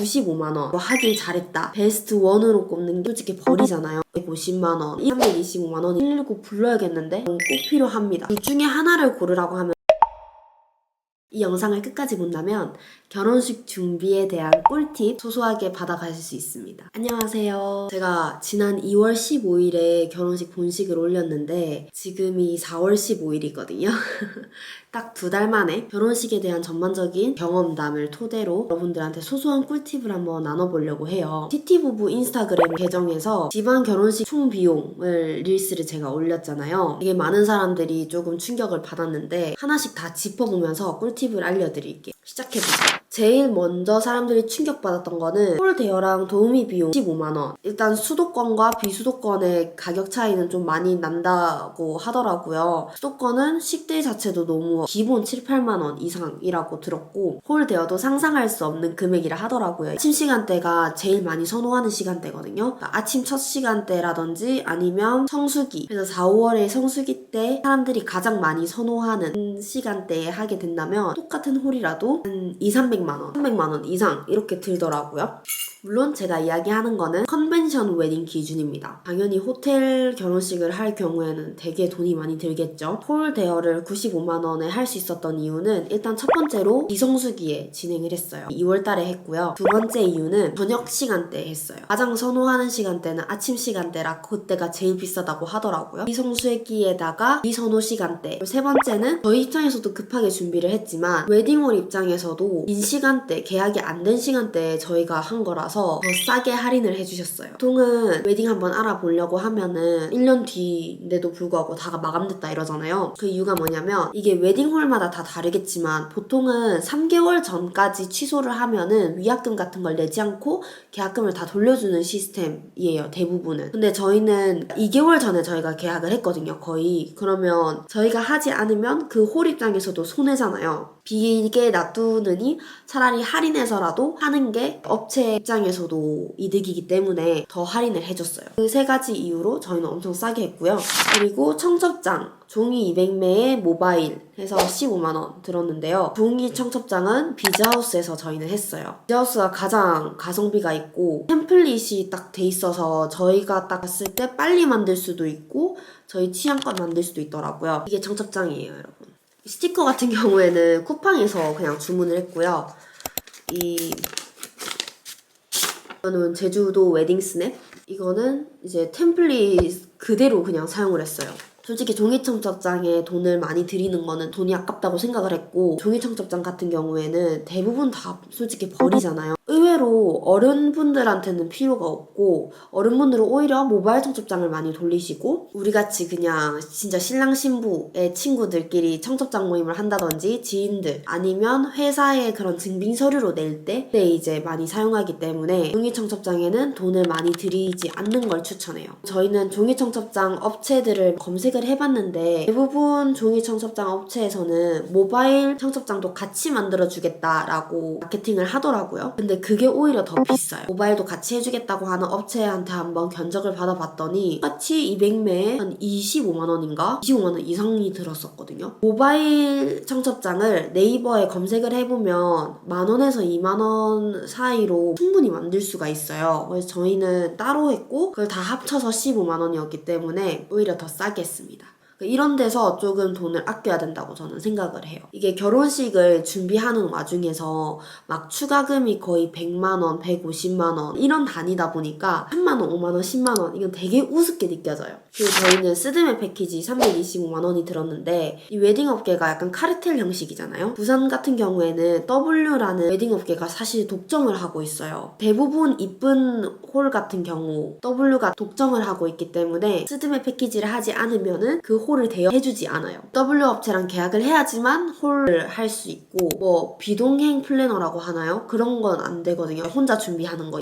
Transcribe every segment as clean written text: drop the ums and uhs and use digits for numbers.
95만원 하길 잘했다, 베스트 1으로 꼽는 게 솔직히 벌이잖아요. 150만원, 325만원 119 불러야겠는데 꼭 필요합니다. 이 중에 하나를 고르라고 하면 이 영상을 끝까지 본다면 결혼식 준비에 대한 꿀팁 소소하게 받아가실 수 있습니다. 안녕하세요. 제가 지난 2월 15일에 결혼식 본식을 올렸는데 지금이 4월 15일이거든요. 딱 2달 만에 결혼식에 대한 전반적인 경험담을 토대로 여러분들한테 소소한 꿀팁을 한번 나눠보려고 해요. TT부부 인스타그램 계정에서 집안 결혼식 총 비용을 릴스를 제가 올렸잖아요. 되게 많은 사람들이 조금 충격을 받았는데 하나씩 다 짚어보면서 꿀팁을 알려드릴게요. 시작해보자. 제일 먼저 사람들이 충격받았던 거는 홀 대여랑 도우미 비용 15만원. 일단 수도권과 비수도권의 가격 차이는 좀 많이 난다고 하더라고요. 수도권은 식대 자체도 너무 기본 7, 8만원 이상이라고 들었고 홀 대여도 상상할 수 없는 금액이라 하더라고요. 아침 시간대가 제일 많이 선호하는 시간대거든요. 그러니까 아침 첫 시간대라든지 아니면 성수기, 그래서 4, 5월에 성수기 때 사람들이 가장 많이 선호하는 시간대에 하게 된다면 똑같은 홀이라도 한 2, 300만원, 300만원 이상 이렇게 들더라고요. 물론 제가 이야기하는 거는 컨벤션 웨딩 기준입니다. 당연히 호텔 결혼식을 할 경우에는 되게 돈이 많이 들겠죠. 홀 대여를 95만원에 할 수 있었던 이유는 일단 첫 번째로 비성수기에 진행을 했어요. 2월 달에 했고요. 두 번째 이유는 저녁 시간대에 했어요. 가장 선호하는 시간대는 아침 시간대라 그때가 제일 비싸다고 하더라고요. 비성수기에다가 비선호 시간대. 세 번째는 저희 입장에서도 급하게 준비를 했지만 웨딩홀 입장에서도 긴 시간대, 계약이 안 된 시간대에 저희가 한 거라서 더 싸게 할인을 해주셨어요. 보통은 웨딩 한번 알아보려고 하면은 1년 뒤인데도 불구하고 다가 마감됐다 이러잖아요. 그 이유가 뭐냐면 이게 웨딩홀마다 다 다르겠지만 보통은 3개월 전까지 취소를 하면은 위약금 같은 걸 내지 않고 계약금을 다 돌려주는 시스템이에요. 대부분은. 근데 저희는 2개월 전에 저희가 계약을 했거든요. 거의. 그러면 저희가 하지 않으면 그 홀 입장에서도 손해잖아요. 비게 놔두느니 차라리 할인해서라도 하는 게 업체 입장에서도 이득이기 때문에 더 할인을 해줬어요. 그 3가지 이유로 저희는 엄청 싸게 했고요. 그리고 청첩장 종이 200매에 모바일 해서 15만원 들었는데요. 종이 청첩장은 비즈하우스에서 저희는 했어요. 비즈하우스가 가장 가성비가 있고 템플릿이 딱 돼 있어서 저희가 딱 봤을 때 빨리 만들 수도 있고 저희 취향껏 만들 수도 있더라고요. 이게 청첩장이에요, 여러분. 스티커 같은 경우에는 쿠팡에서 그냥 주문을 했고요. 이거는 제주도 웨딩 스냅. 이거는 이제 템플릿 그대로 그냥 사용을 했어요. 솔직히 종이청첩장에 돈을 많이 들이는 거는 돈이 아깝다고 생각을 했고 종이청첩장 같은 경우에는 대부분 다 솔직히 버리잖아요. 의외로 어른분들한테는 필요가 없고 어른분들은 오히려 모바일 청첩장을 많이 돌리시고 우리같이 그냥 진짜 신랑 신부의 친구들끼리 청첩장 모임을 한다든지 지인들 아니면 회사에 그런 증빙 서류로 낼 때 이제 많이 사용하기 때문에 종이청첩장에는 돈을 많이 들이지 않는 걸 추천해요. 저희는 종이청첩장 업체들을 검색을 해봤는데 대부분 종이청첩장 업체에서는 모바일 청첩장도 같이 만들어주겠다라고 마케팅을 하더라고요. 근데 그게 오히려 더 비싸요. 모바일도 같이 해주겠다고 하는 업체한테 한번 견적을 받아봤더니 똑같이 200매에 한 25만원인가? 25만원 이상이 들었었거든요. 모바일 청첩장을 네이버에 검색을 해보면 만원에서 2만원 사이로 충분히 만들 수가 있어요. 그래서 저희는 따로 했고 그걸 다 합쳐서 15만원이었기 때문에 오히려 더 싸게 했습니다. 이런 데서 조금 돈을 아껴야 된다고 저는 생각을 해요. 이게 결혼식을 준비하는 와중에서 막 추가금이 거의 100만원, 150만원 이런 단위다 보니까 3만원, 5만원, 10만원 이건 되게 우습게 느껴져요. 그리고 저희는 스드메 패키지 325만원이 들었는데 이 웨딩업계가 약간 카르텔 형식이잖아요. 부산 같은 경우에는 W라는 웨딩업계가 사실 독점을 하고 있어요. 대부분 이쁜 홀 같은 경우 W가 독점을 하고 있기 때문에 스드메 패키지를 하지 않으면은 그 홀을 대여해주지 않아요. W 업체랑 계약을 해야지만 홀을 할 수 있고 뭐 비동행 플래너라고 하나요? 그런 건 안 되거든요. 혼자 준비하는 거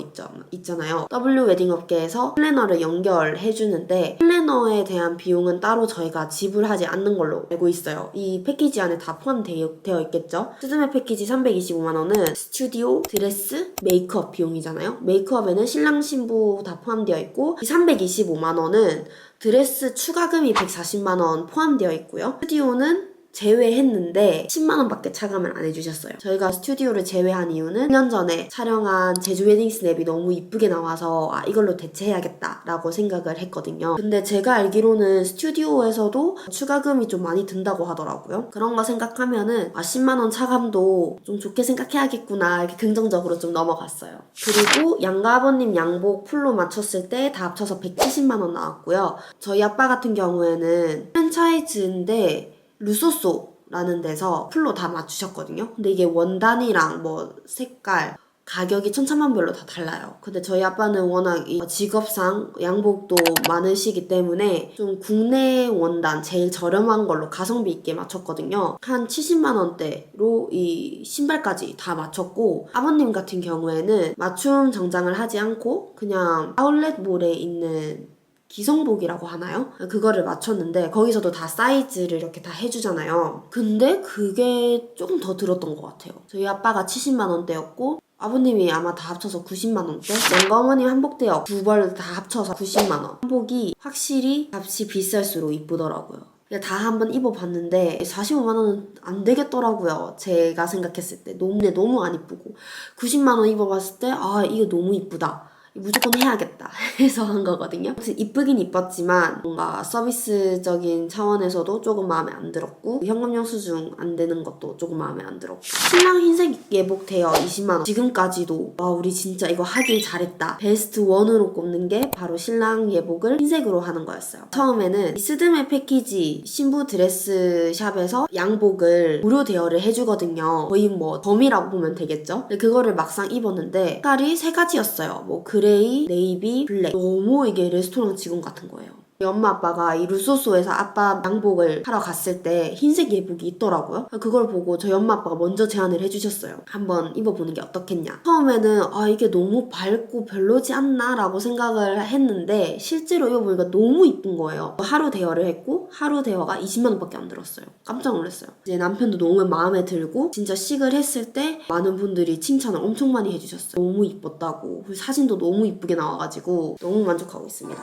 있잖아요. W 웨딩 업계에서 플래너를 연결해주는데 플래너에 대한 비용은 따로 저희가 지불하지 않는 걸로 알고 있어요. 이 패키지 안에 다 포함되어 있겠죠? 스드메 패키지 325만원은 스튜디오, 드레스, 메이크업 비용이잖아요. 메이크업에는 신랑 신부 다 포함되어 있고 이 325만원은 드레스 추가금이 140만원 포함되어 있고요. 스튜디오는 제외했는데 10만원밖에 차감을 안 해주셨어요. 저희가 스튜디오를 제외한 이유는 1년 전에 촬영한 제주 웨딩 스냅이 너무 이쁘게 나와서 이걸로 대체해야겠다 라고 생각을 했거든요. 근데 제가 알기로는 스튜디오에서도 추가금이 좀 많이 든다고 하더라고요. 그런 거 생각하면은 10만원 차감도 좀 좋게 생각해야겠구나 이렇게 긍정적으로 좀 넘어갔어요. 그리고 양가 아버님 양복 풀로 맞췄을 때 다 합쳐서 170만원 나왔고요. 저희 아빠 같은 경우에는 프랜차이즈인데 루소소라는 데서 풀로 다 맞추셨거든요. 근데 이게 원단이랑 뭐 색깔, 가격이 천차만별로 다 달라요. 근데 저희 아빠는 워낙 이 직업상 양복도 많으시기 때문에 좀 국내 원단 제일 저렴한 걸로 가성비 있게 맞췄거든요. 한 70만원대로 이 신발까지 다 맞췄고, 아버님 같은 경우에는 맞춤 정장을 하지 않고 그냥 아울렛몰에 있는 기성복이라고 하나요? 그거를 맞췄는데 거기서도 다 사이즈를 이렇게 다 해주잖아요. 근데 그게 조금 더 들었던 것 같아요. 저희 아빠가 70만원대였고 아버님이 아마 다 합쳐서 90만원대? 영가 어머님 한복대역 두 벌 다 합쳐서 90만원. 한복이 확실히 값이 비쌀수록 이쁘더라고요. 다 한번 입어봤는데 45만원은 안 되겠더라고요. 제가 생각했을 때 너무 안 이쁘고 90만원 입어봤을 때 이거 너무 이쁘다, 무조건 해야겠다 해서 한 거거든요. 이쁘긴 이뻤지만 뭔가 서비스적인 차원에서도 조금 마음에 안 들었고, 현금 영수증 안 되는 것도 조금 마음에 안 들었고, 신랑 흰색 예복 대여 20만원. 지금까지도 우리 진짜 이거 하길 잘했다, 베스트 1으로 꼽는 게 바로 신랑 예복을 흰색으로 하는 거였어요. 처음에는 스드메 패키지 신부 드레스 샵에서 양복을 무료 대여를 해주거든요. 거의 뭐 덤이라고 보면 되겠죠. 근데 그거를 막상 입었는데 색깔이 세 가지였어요. 뭐 그레이, 네이비, 블랙. 너무 이게 레스토랑 직원 같은 거예요. 엄마 아빠가 이 루소소에서 아빠 양복을 하러 갔을 때 흰색 예복이 있더라고요. 그걸 보고 저희 엄마 아빠가 먼저 제안을 해주셨어요. 한번 입어보는 게 어떻겠냐. 처음에는 이게 너무 밝고 별로지 않나 라고 생각을 했는데 실제로 입어보니까 너무 이쁜 거예요. 하루 대여를 했고 하루 대여가 20만원밖에 안 들었어요. 깜짝 놀랐어요. 이제 남편도 너무 마음에 들고 진짜 식을 했을 때 많은 분들이 칭찬을 엄청 많이 해주셨어요. 너무 이뻤다고. 사진도 너무 이쁘게 나와가지고 너무 만족하고 있습니다.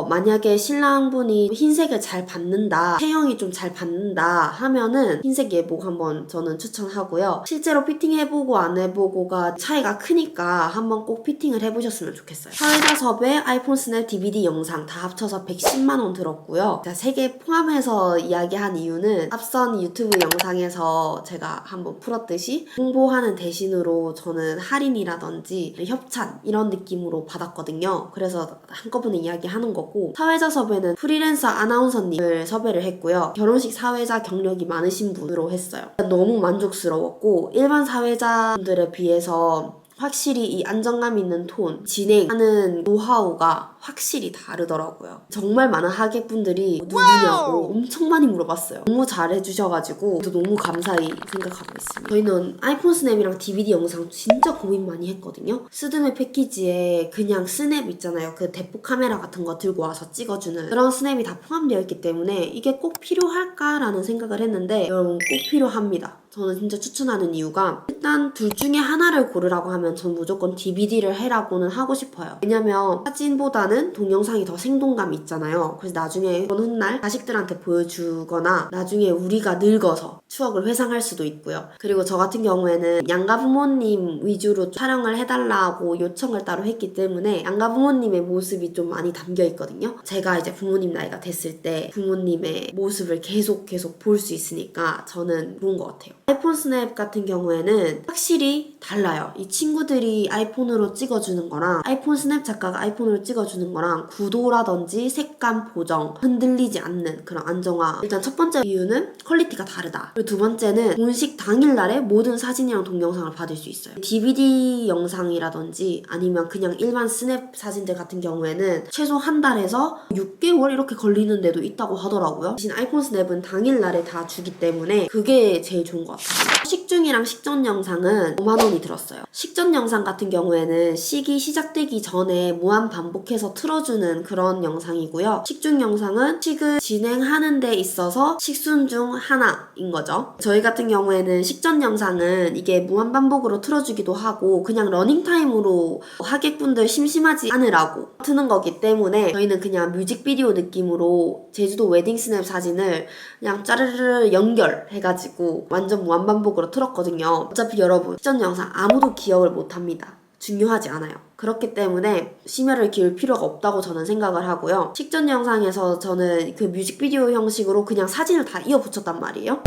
만약에 신랑분이 흰색을 잘 받는다, 체형이 좀 잘 받는다 하면은 흰색 예복 한번 저는 추천하고요. 실제로 피팅해보고 안 해보고가 차이가 크니까 한번 꼭 피팅을 해보셨으면 좋겠어요. 사회자 섭외, 아이폰 스냅, DVD 영상 다 합쳐서 110만원 들었고요. 자, 3개 포함해서 이야기한 이유는 앞선 유튜브 영상에서 제가 한번 풀었듯이 홍보하는 대신으로 저는 할인이라든지 협찬 이런 느낌으로 받았거든요. 그래서 한꺼번에 이야기하는 거고, 사회자 섭외는 프리랜서 아나운서님을 섭외를 했고요. 결혼식 사회자 경력이 많으신 분으로 했어요. 너무 만족스러웠고 일반 사회자분들에 비해서 확실히 이 안정감 있는 톤, 진행하는 노하우가 확실히 다르더라고요. 정말 많은 하객분들이 누구냐고 엄청 많이 물어봤어요. 너무 잘해주셔가지고 저 너무 감사히 생각하고 있습니다. 저희는 아이폰 스냅이랑 DVD 영상 진짜 고민 많이 했거든요. 스드메 패키지에 그냥 스냅 있잖아요. 그 대포 카메라 같은 거 들고 와서 찍어주는 그런 스냅이 다 포함되어 있기 때문에 이게 꼭 필요할까라는 생각을 했는데 여러분 꼭 필요합니다. 저는 진짜 추천하는 이유가 일단 둘 중에 하나를 고르라고 하면 전 무조건 DVD를 해라고는 하고 싶어요. 왜냐면 사진보다는 동영상이 더 생동감이 있잖아요. 그래서 나중에 어느 날 자식들한테 보여주거나 나중에 우리가 늙어서 추억을 회상할 수도 있고요. 그리고 저 같은 경우에는 양가 부모님 위주로 촬영을 해달라고 요청을 따로 했기 때문에 양가 부모님의 모습이 좀 많이 담겨 있거든요. 제가 이제 부모님 나이가 됐을 때 부모님의 모습을 계속 볼 수 있으니까 저는 좋은 것 같아요. 아이폰 스냅 같은 경우에는 확실히 달라요. 이 친구들이 아이폰으로 찍어주는 거랑 아이폰 스냅 작가가 아이폰으로 찍어주는 거랑 구도라든지 색감 보정, 흔들리지 않는 그런 안정화. 일단 첫 번째 이유는 퀄리티가 다르다. 그리고 두 번째는 본식 당일날에 모든 사진이랑 동영상을 받을 수 있어요. DVD 영상이라든지 아니면 그냥 일반 스냅 사진들 같은 경우에는 최소 한 달에서 6개월 이렇게 걸리는 데도 있다고 하더라고요. 대신 아이폰 스냅은 당일날에 다 주기 때문에 그게 제일 좋은 것 같아요. 같아요. 식중이랑 식전 영상은 5만원이 들었어요. 식전 영상 같은 경우에는 식이 시작되기 전에 무한 반복해서 틀어주는 그런 영상이고요. 식중 영상은 식을 진행하는 데 있어서 식순 중 하나인 거죠. 저희 같은 경우에는 식전 영상은 이게 무한 반복으로 틀어주기도 하고 그냥 러닝타임으로 하객분들 심심하지 않으라고 트는 거기 때문에 저희는 그냥 뮤직비디오 느낌으로 제주도 웨딩 스냅 사진을 그냥 짜르르 연결해가지고 완전 무한반복으로 틀었거든요. 어차피 여러분 식전 영상 아무도 기억을 못합니다. 중요하지 않아요. 그렇기 때문에 심혈을 기울 필요가 없다고 저는 생각을 하고요. 식전 영상에서 저는 그 뮤직비디오 형식으로 그냥 사진을 다 이어 붙였단 말이에요.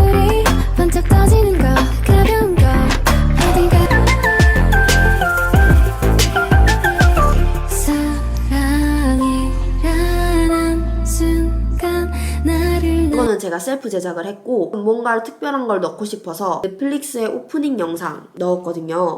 반짝 떠지는 거 가벼운 거 어디가 이거는 제가 셀프 제작을 했고 뭔가 특별한 걸 넣고 싶어서 넷플릭스의 오프닝 영상 넣었거든요.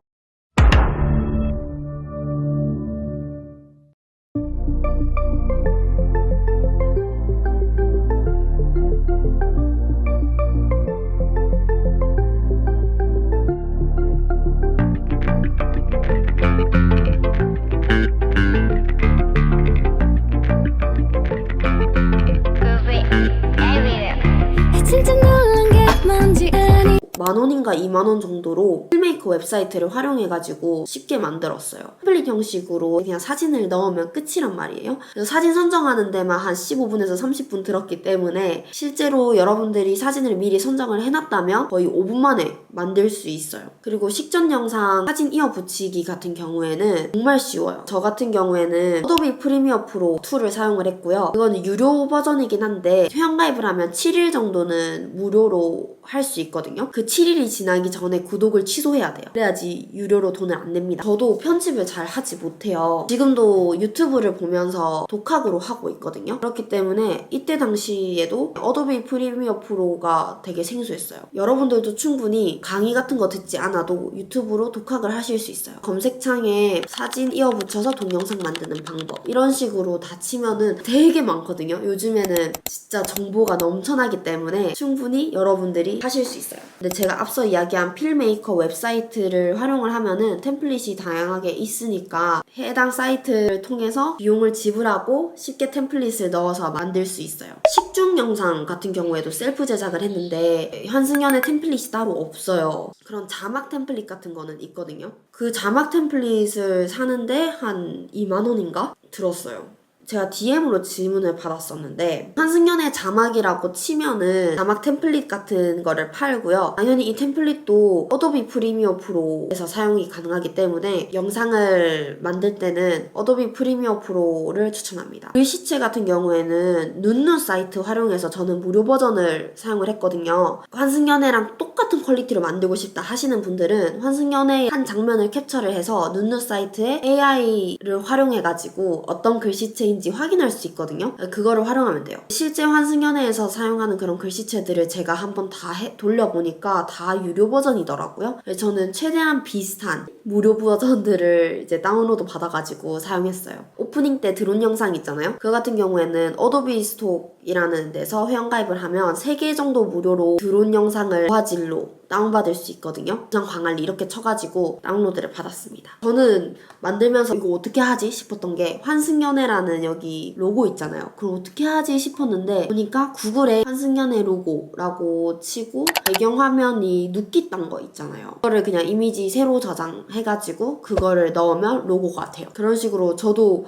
만원인가 2만원 정도로 필메이커 웹사이트를 활용해가지고 쉽게 만들었어요. 템플릿 형식으로 그냥 사진을 넣으면 끝이란 말이에요. 그래서 사진 선정하는 데만 한 15분에서 30분 들었기 때문에 실제로 여러분들이 사진을 미리 선정을 해놨다면 거의 5분 만에 만들 수 있어요. 그리고 식전 영상 사진 이어 붙이기 같은 경우에는 정말 쉬워요. 저 같은 경우에는 어도비 프리미어 프로 2를 사용을 했고요. 이거는 유료 버전이긴 한데 회원가입을 하면 7일 정도는 무료로 할 수 있거든요. 그 7일이 지나기 전에 구독을 취소해야 돼요. 그래야지 유료로 돈을 안 냅니다. 저도 편집을 잘 하지 못해요. 지금도 유튜브를 보면서 독학으로 하고 있거든요. 그렇기 때문에 이때 당시에도 어도비 프리미어 프로가 되게 생소했어요. 여러분들도 충분히 강의 같은 거 듣지 않아도 유튜브로 독학을 하실 수 있어요. 검색창에 사진 이어 붙여서 동영상 만드는 방법 이런 식으로 다 치면은 되게 많거든요. 요즘에는 진짜 정보가 넘쳐나기 때문에 충분히 여러분들이 하실 수 있어요. 근데 제가 앞서 이야기한 필메이커 웹사이트를 활용을 하면은 템플릿이 다양하게 있으니까 해당 사이트를 통해서 비용을 지불하고 쉽게 템플릿을 넣어서 만들 수 있어요. 식중 영상 같은 경우에도 셀프 제작을 했는데 현승연의 템플릿이 따로 없어요. 그런 자막 템플릿 같은 거는 있거든요. 그 자막 템플릿을 사는데 한 2만원인가 들었어요. 제가 DM으로 질문을 받았었는데 한승연의 자막이라고 치면은 자막 템플릿 같은 거를 팔고요. 당연히 이 템플릿도 어도비 프리미어 프로에서 사용이 가능하기 때문에 영상을 만들 때는 어도비 프리미어 프로를 추천합니다. 글씨체 같은 경우에는 눈누 사이트 활용해서 저는 무료 버전을 사용을 했거든요. 한승연애랑 똑같은 퀄리티로 만들고 싶다 하시는 분들은 한승연애의 한 장면을 캡처를 해서 눈누 사이트에 AI를 활용해가지고 어떤 글씨체인지 확인할 수 있거든요. 그거를 활용하면 돼요. 실제 환승연애에서 사용하는 그런 글씨체들을 제가 한번 다 돌려보니까 다 유료 버전이더라고요. 그래서 저는 최대한 비슷한 무료 버전들을 이제 다운로드 받아가지고 사용했어요. 오프닝 때 드론 영상 있잖아요. 그거 같은 경우에는 어도비 스톡이라는 데서 회원가입을 하면 3개 정도 무료로 드론 영상을 고화질로 다운받을 수 있거든요. 그냥 광안리 이렇게 쳐가지고 다운로드를 받았습니다. 저는 만들면서 이거 어떻게 하지 싶었던 게 환승연애라는 여기 로고 있잖아요. 그걸 어떻게 하지 싶었는데 보니까 구글에 환승연애 로고라고 치고 배경화면이 눕기 딴 거 있잖아요. 그거를 그냥 이미지 새로 저장해가지고 그거를 넣으면 로고가 돼요. 그런 식으로 저도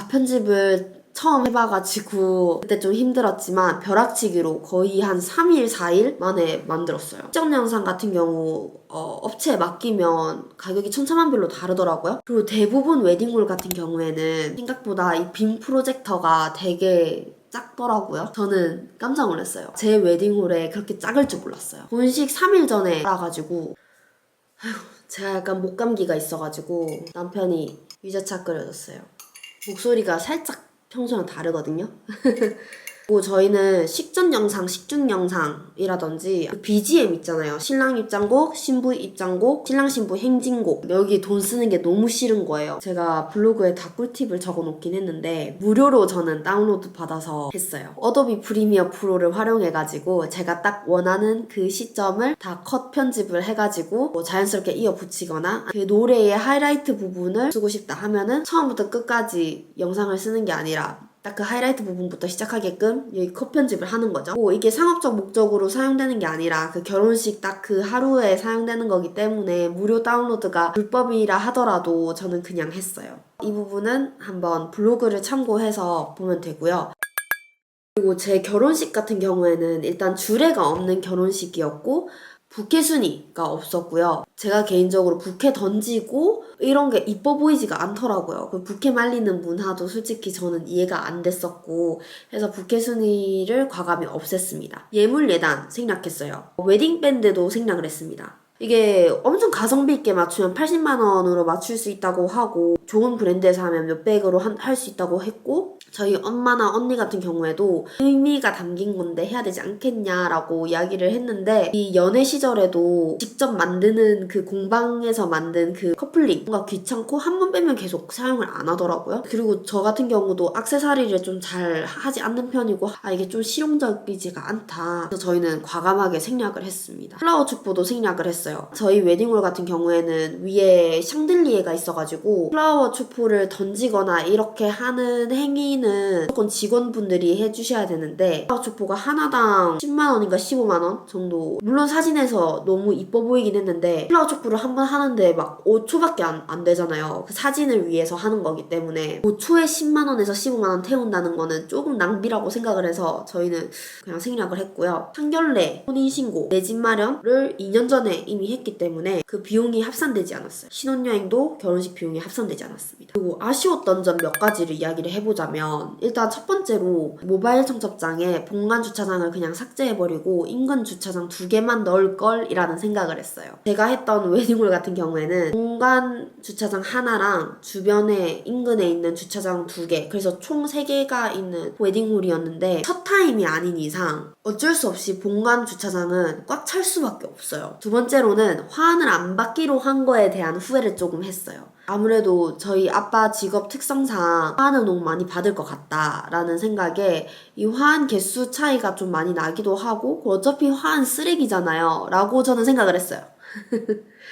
편집을 처음 해봐가지고 그때 좀 힘들었지만 벼락치기로 거의 한 3일, 4일 만에 만들었어요. 특정 영상 같은 경우 업체에 맡기면 가격이 천차만별로 다르더라고요. 그리고 대부분 웨딩홀 같은 경우에는 생각보다 이 빔 프로젝터가 되게 작더라고요. 저는 깜짝 놀랐어요. 제 웨딩홀에 그렇게 작을 줄 몰랐어요. 본식 3일 전에 알아가지고 제가 약간 목감기가 있어가지고 남편이 유자차 끓여줬어요. 목소리가 살짝 평소랑 다르거든요. 그리고 저희는 식전 영상, 식중 영상이라든지 그 BGM 있잖아요. 신랑 입장곡, 신부 입장곡, 신랑 신부 행진곡. 여기 돈 쓰는 게 너무 싫은 거예요. 제가 블로그에 다 꿀팁을 적어놓긴 했는데 무료로 저는 다운로드 받아서 했어요. 어도비 프리미어 프로를 활용해가지고 제가 딱 원하는 그 시점을 다 컷 편집을 해가지고 뭐 자연스럽게 이어 붙이거나 그 노래의 하이라이트 부분을 쓰고 싶다 하면은 처음부터 끝까지 영상을 쓰는 게 아니라 딱 그 하이라이트 부분부터 시작하게끔 여기 컷 편집을 하는 거죠. 이게 상업적 목적으로 사용되는 게 아니라 그 결혼식 딱 그 하루에 사용되는 거기 때문에 무료 다운로드가 불법이라 하더라도 저는 그냥 했어요. 이 부분은 한번 블로그를 참고해서 보면 되고요. 그리고 제 결혼식 같은 경우에는 일단 주례가 없는 결혼식이었고 부케 순위가 없었고요. 제가 개인적으로 부케 던지고 이런 게 이뻐 보이지가 않더라고요. 그 부케 말리는 문화도 솔직히 저는 이해가 안 됐었고 해서 부케 순위를 과감히 없앴습니다. 예물 예단 생략했어요. 웨딩 밴드도 생략을 했습니다. 이게 엄청 가성비 있게 맞추면 80만 원으로 맞출 수 있다고 하고 좋은 브랜드에서 하면 몇백으로 할 수 있다고 했고 저희 엄마나 언니 같은 경우에도 의미가 담긴 건데 해야 되지 않겠냐라고 이야기를 했는데 이 연애 시절에도 직접 만드는 그 공방에서 만든 그 커플링 뭔가 귀찮고 한 번 빼면 계속 사용을 안 하더라고요. 그리고 저 같은 경우도 액세서리를 좀 잘 하지 않는 편이고 이게 좀 실용적이지가 않다. 그래서 저희는 과감하게 생략을 했습니다. 플라워 축포도 생략을 했어요. 저희 웨딩홀 같은 경우에는 위에 샹들리에가 있어가지고 플라워 축포를 던지거나 이렇게 하는 행위는 무조건 직원분들이 해주셔야 되는데 플라워 축포가 하나당 10만원인가 15만원 정도 물론 사진에서 너무 이뻐 보이긴 했는데 플라워 축포를 한 번 하는데 막 5초밖에 안 되잖아요. 그 사진을 위해서 하는 거기 때문에 5초에 10만원에서 15만원 태운다는 거는 조금 낭비라고 생각을 해서 저희는 그냥 생략을 했고요. 상견례, 혼인신고, 내 집 마련을 2년 전에 이미 했기 때문에 그 비용이 합산되지 않았어요. 신혼여행도 결혼식 비용이 합산되지 않았습니다. 그리고 아쉬웠던 점 몇 가지를 이야기를 해보자면 일단 첫 번째로 모바일 청첩장에 본관 주차장을 그냥 삭제해버리고 인근 주차장 2개만 넣을 걸 이라는 생각을 했어요. 제가 했던 웨딩홀 같은 경우에는 본관 주차장 하나랑 주변에 인근에 있는 주차장 2개 그래서 총 3개가 있는 웨딩홀이었는데 첫 타임이 아닌 이상 어쩔 수 없이 본관 주차장은 꽉 찰 수밖에 없어요. 두 번째로는 화환을 안 받기로 한 거에 대한 후회를 조금 했어요. 아무래도 저희 아빠 직업 특성상 화환을 너무 많이 받을 것 같다라는 생각에 이 화환 개수 차이가 좀 많이 나기도 하고 어차피 화환 쓰레기잖아요 라고 저는 생각을 했어요.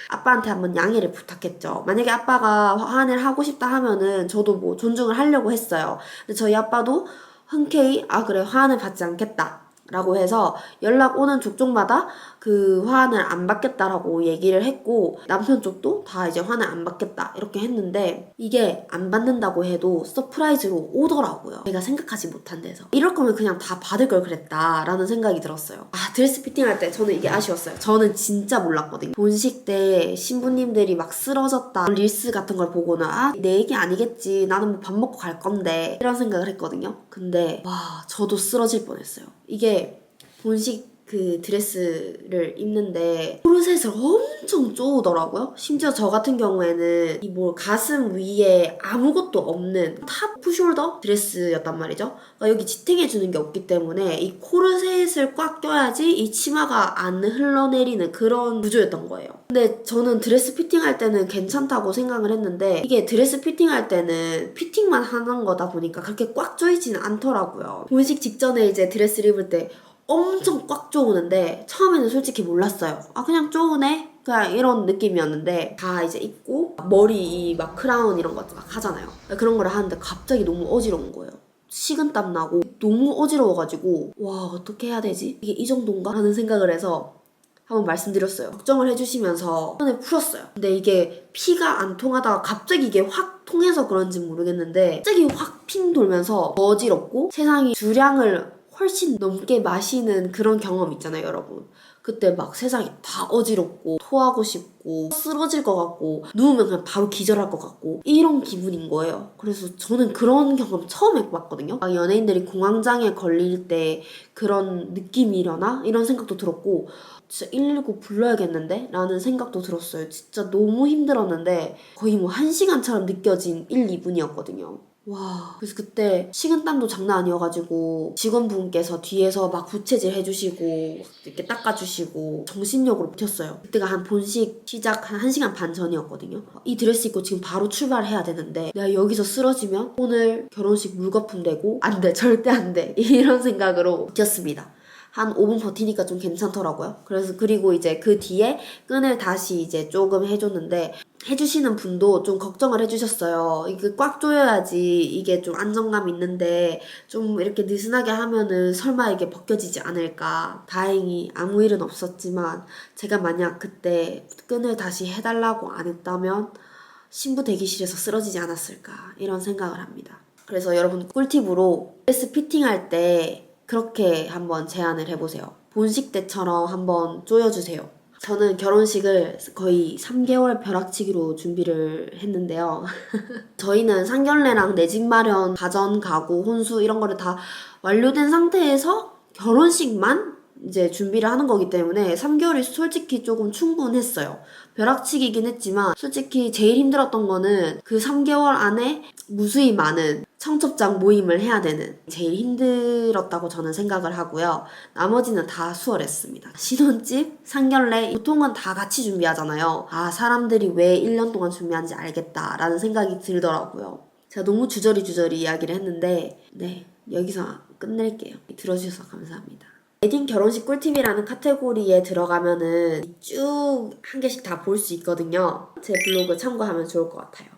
아빠한테 한번 양해를 부탁했죠. 만약에 아빠가 화환을 하고 싶다 하면은 저도 뭐 존중을 하려고 했어요. 근데 저희 아빠도 흔쾌히 그래 화환을 받지 않겠다 라고 해서 연락 오는 족족마다 그 화환을 안 받겠다라고 얘기를 했고 남편 쪽도 다 이제 화환을 안 받겠다 이렇게 했는데 이게 안 받는다고 해도 서프라이즈로 오더라고요. 제가 생각하지 못한 데서. 이럴 거면 그냥 다 받을 걸 그랬다라는 생각이 들었어요. 드레스 피팅할 때 저는 이게 아쉬웠어요. 저는 진짜 몰랐거든요. 본식 때 신부님들이 막 쓰러졌다 릴스 같은 걸 보고는 내 얘기 아니겠지 나는 뭐 밥 먹고 갈 건데 이런 생각을 했거든요. 근데 저도 쓰러질 뻔했어요. 이게 본식 그 드레스를 입는데 코르셋을 엄청 쪼우더라고요. 심지어 저 같은 경우에는 이 가슴 위에 아무것도 없는 탑 푸숄더 드레스였단 말이죠. 그러니까 여기 지탱해주는 게 없기 때문에 이 코르셋을 꽉 껴야지 이 치마가 안 흘러내리는 그런 구조였던 거예요. 근데 저는 드레스 피팅할 때는 괜찮다고 생각을 했는데 이게 드레스 피팅할 때는 피팅만 하는 거다 보니까 그렇게 꽉 조이지는 않더라고요. 본식 직전에 이제 드레스를 입을 때 엄청 꽉 조우는데 처음에는 솔직히 몰랐어요. 그냥 조우네? 그냥 이런 느낌이었는데 다 이제 입고 머리 막 크라운 이런 거 막 하잖아요. 그런 거를 하는데 갑자기 너무 어지러운 거예요. 식은땀 나고 너무 어지러워가지고 어떻게 해야 되지? 이게 이 정도인가? 라는 생각을 해서 한번 말씀드렸어요. 걱정을 해주시면서 손에 풀었어요. 근데 이게 피가 안 통하다가 갑자기 이게 확 통해서 그런지 모르겠는데 갑자기 확 핑 돌면서 어지럽고 세상이 주량을 훨씬 넘게 마시는 그런 경험 있잖아요, 여러분. 그때 막 세상이 다 어지럽고 토하고 싶고 쓰러질 것 같고 누우면 그냥 바로 기절할 것 같고 이런 기분인 거예요. 그래서 저는 그런 경험 처음 해봤거든요. 연예인들이 공황장애 걸릴 때 그런 느낌이려나? 이런 생각도 들었고 진짜 119 불러야겠는데? 라는 생각도 들었어요. 진짜 너무 힘들었는데 거의 1시간처럼 느껴진 1, 2분이었거든요. 와, 그래서 그때 식은땀도 장난 아니어가지고 직원분께서 뒤에서 막 부채질 해주시고 이렇게 닦아주시고 정신력으로 버텼어요. 그때가 한 본식 시작 한 1시간 반 전이었거든요. 이 드레스 입고 지금 바로 출발해야 되는데 내가 여기서 쓰러지면 오늘 결혼식 물거품 되고 안 돼, 절대 안 돼. 이런 생각으로 버텼습니다. 한 5분 버티니까 좀 괜찮더라고요. 그리고 이제 그 뒤에 끈을 다시 이제 조금 해줬는데 해주시는 분도 좀 걱정을 해주셨어요. 이게 꽉 조여야지 이게 좀 안정감 있는데 좀 이렇게 느슨하게 하면은 설마 이게 벗겨지지 않을까. 다행히 아무 일은 없었지만 제가 만약 그때 끈을 다시 해달라고 안 했다면 신부 대기실에서 쓰러지지 않았을까 이런 생각을 합니다. 그래서 여러분 꿀팁으로 드레스 피팅할 때 그렇게 한번 제안을 해보세요. 본식 때처럼 한번 조여주세요. 저는 결혼식을 거의 3개월 벼락치기로 준비를 했는데요. 저희는 상견례랑 내 집 마련, 가전, 가구, 혼수 이런 거를 다 완료된 상태에서 결혼식만 이제 준비를 하는 거기 때문에 3개월이 솔직히 조금 충분했어요. 벼락치기긴 했지만 솔직히 제일 힘들었던 거는 그 3개월 안에 무수히 많은 청첩장 모임을 해야 되는 제일 힘들었다고 저는 생각을 하고요. 나머지는 다 수월했습니다. 신혼집, 상견례 보통은 다 같이 준비하잖아요. 아, 사람들이 왜 1년 동안 준비하는지 알겠다라는 생각이 들더라고요. 제가 너무 주저리 이야기를 했는데 네, 여기서 끝낼게요. 들어주셔서 감사합니다. 웨딩 결혼식 꿀팁이라는 카테고리에 들어가면은 쭉 한 개씩 다 볼 수 있거든요. 제 블로그 참고하면 좋을 것 같아요.